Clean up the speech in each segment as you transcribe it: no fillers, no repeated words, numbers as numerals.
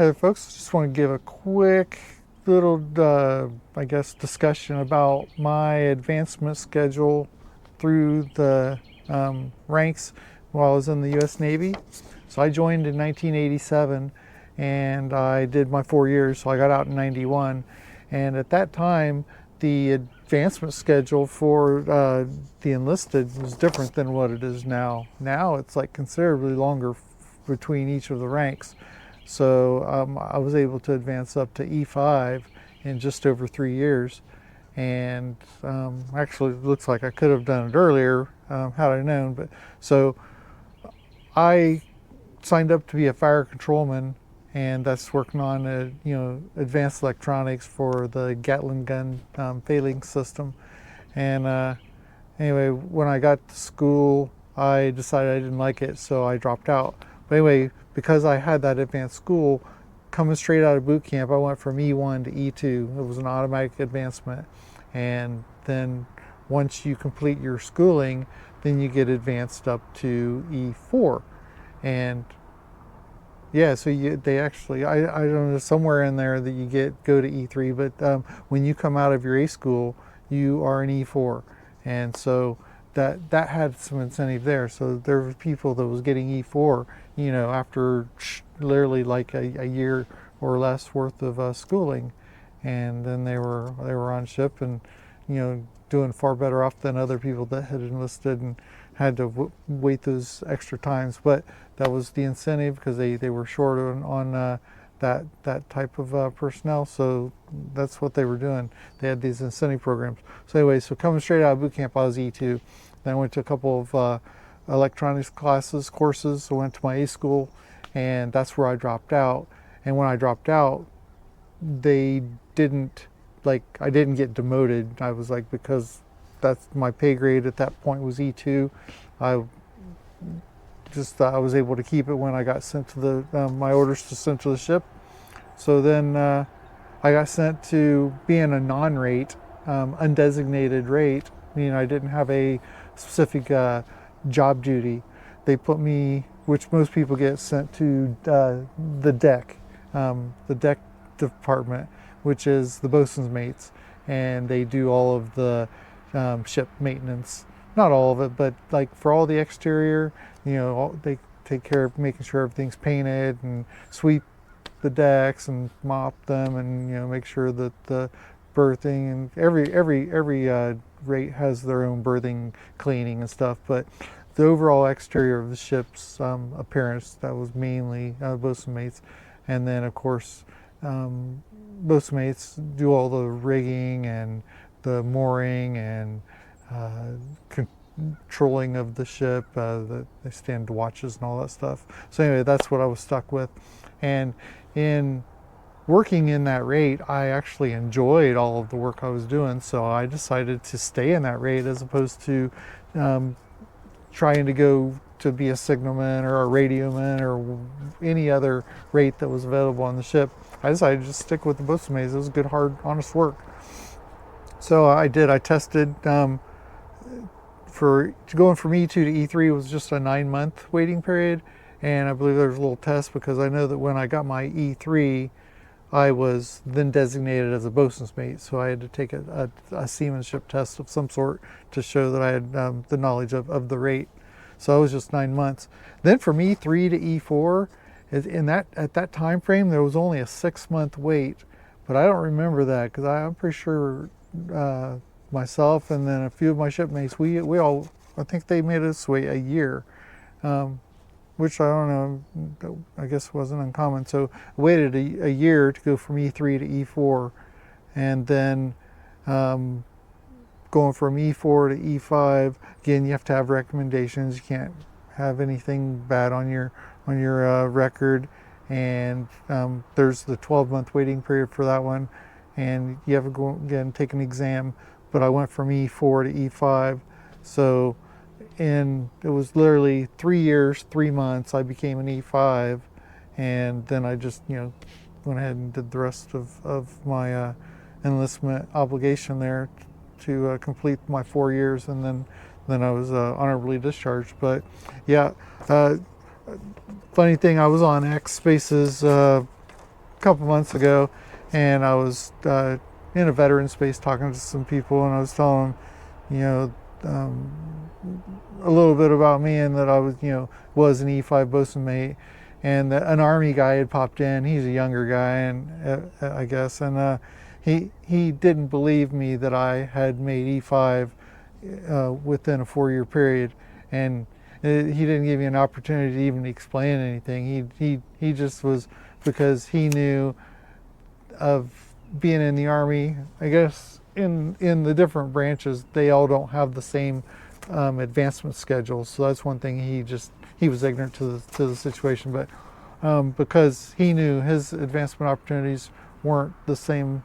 Hey folks, just want to give a quick little, I guess, discussion about my advancement schedule through the ranks while I was in the U.S. Navy. So I joined in 1987 and I did my 4 years, so I got out in 91. And at that time, the advancement schedule for the enlisted was different than what it is now. Now it's like considerably longer between each of the ranks. So I was able to advance up to E-5 in just over 3 years. And actually, it looks like I could have done it earlier had I known. But so I signed up to be a fire controlman, and that's working on advanced electronics for the Gatling gun failing system. And anyway, when I got to school, I decided I didn't like it, so I dropped out. But anyway, because I had that advanced school, coming straight out of boot camp, I went from E1 to E2. It was an automatic advancement. And then once you complete your schooling, then you get advanced up to E4. And yeah, so they actually, I don't know, somewhere in there that you go to E3, but when you come out of your A school, you are an E4. And so that had some incentive there. So there were people that was getting E4, after literally like a year or less worth of schooling, and then they were on ship and doing far better off than other people that had enlisted and had to wait those extra times. But that was the incentive because they were short on that type of personnel, so that's what they were doing. They had these incentive programs. So anyway, so coming straight out of boot camp, I was E2. Then I went to a couple of electronics courses. So I went to my A school, and that's where I dropped out. And when I dropped out, they didn't, I didn't get demoted. I was because that's my pay grade at that point was E2. I was able to keep it when I got sent to my orders to sent to the ship. So then I got sent to being a non-rate, undesignated rate, meaning I didn't have a specific job duty. They put me, which most people get sent to the deck department, which is the bosun's mates, and they do all of the ship maintenance. Not all of it, but for all the exterior, they take care of making sure everything's painted and sweep the decks and mop them and make sure that the berthing and every rate has their own berthing cleaning and stuff. But the overall exterior of the ship's appearance, that was mainly bosun mates. And then of course bosun mates do all the rigging and the mooring and controlling of the ship. They stand watches and all that stuff. So anyway, that's what I was stuck with. And in working in that rate, I actually enjoyed all of the work I was doing, so I decided to stay in that rate as opposed to trying to go to be a signalman or a radioman or any other rate that was available on the ship. I decided to just stick with the bosun mates. It was good, hard, honest work. So I did. I tested for going from E2 to E3 was just a 9-month waiting period, and I believe there was a little test because I know that when I got my E3, I was then designated as a bosun's mate, so I had to take a seamanship test of some sort to show that I had the knowledge of the rate. So it was just 9 months. Then from E3 to E4, at that time frame, there was only a 6-month wait, but I don't remember that because I'm pretty sure myself and then a few of my shipmates, we all, I think they made us wait a year. Which I don't know, I guess wasn't uncommon. So I waited a year to go from E3 to E4, and then going from E4 to E5, again, you have to have recommendations. You can't have anything bad on your record, and there's the 12-month waiting period for that one, and you have to go again take an exam. But I went from E4 to E5, so it was literally 3 years, 3 months, I became an E5, and then I just, went ahead and did the rest of my enlistment obligation there to complete my 4 years, and then I was honorably discharged. But yeah, funny thing, I was on X Space's couple months ago, and I was in a veteran space talking to some people, and I was telling them, you know, a little bit about me, and that I was, was an E-5 bosun mate, and that an Army guy had popped in. He's a younger guy, and I guess, and he didn't believe me that I had made E-5 within a 4-year period, and he didn't give me an opportunity to even explain anything. He just was, because he knew of being in the Army. I guess in the different branches, they all don't have the same advancement schedules. So that's one thing. He was ignorant to the situation, but because he knew his advancement opportunities weren't the same.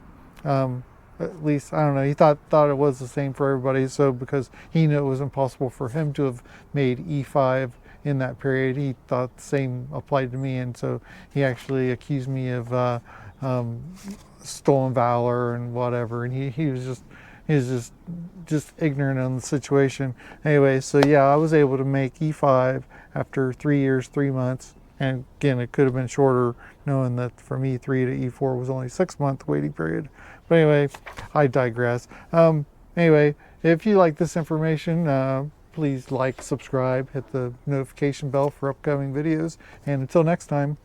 At least, I don't know, he thought it was the same for everybody. So because he knew it was impossible for him to have made E-5 in that period, he thought the same applied to me, and so he actually accused me of stolen valor and whatever, and he was just ignorant on the situation. Anyway, so yeah, I was able to make E-5 after 3 years, 3 months, and again, it could have been shorter, knowing that from E3 to E4 was only 6-month waiting period. But anyway, I digress. Anyway, if you like this information, please like, subscribe, hit the notification bell for upcoming videos, and until next time,